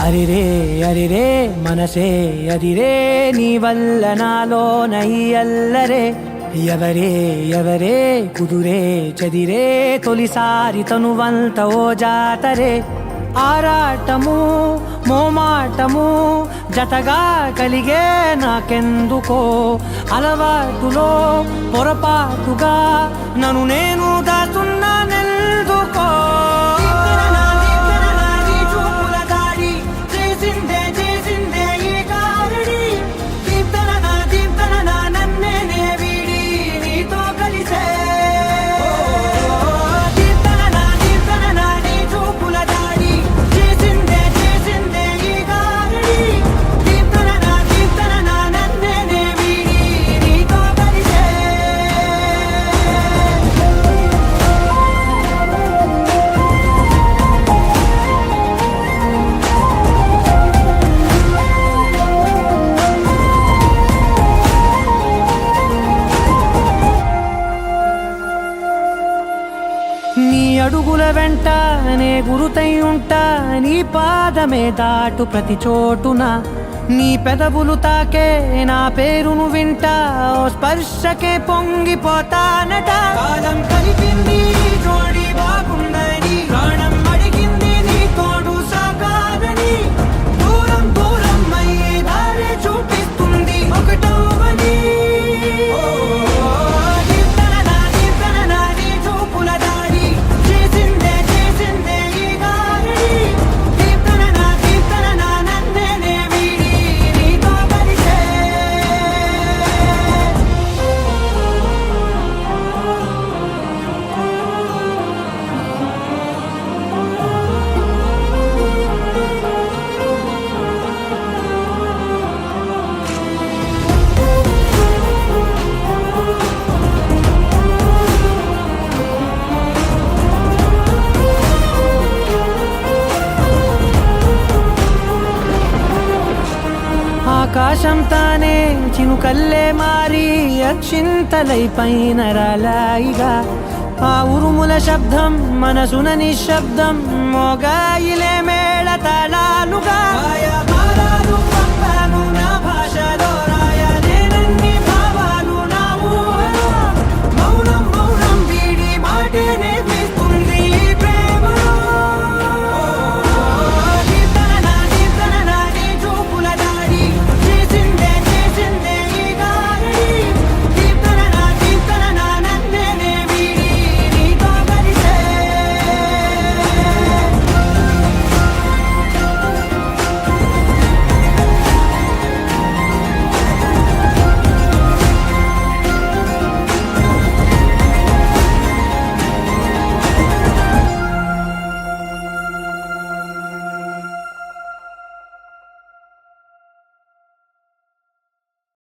అరిరే అరిరే మనసే అదిరే నీ వల్ల నాలోన ఈ అల్లరే ఎవరే ఎవరే కుదురే చెదిరే తొలిసారి తనువంత ఓ జాతరే ఆరాటము మోమాటము జతగా కలిగే నాకెందుకో అలవాటులో పొరపాటుగా నన్ను నేను దాచున్నానెందుకో నీ అడుగుల వెంట నే గురుతై ఉంటా నీ పాదమే దాటు ప్రతి చోటున నీ పెదవులు తాకే నా పేరును వింటా ఓ స్పర్శకే పొంగిపోతానట కాలం కలిపింది జోడి బాగుందని ప్రాణం అడిగింది నీ తోడు సాగాలని దూరం దూరం అయ్యే దారి చూపిస్తుంది ఒకటవని ఆకాశం తానే చినుకల్లే మారి అక్షింతలై పైన రాలాయిగా ఆ ఉరుముల శబ్దం మనసున నిశ్శబ్దం మోగాయిలే మేళ తాళాలుగా పంపాను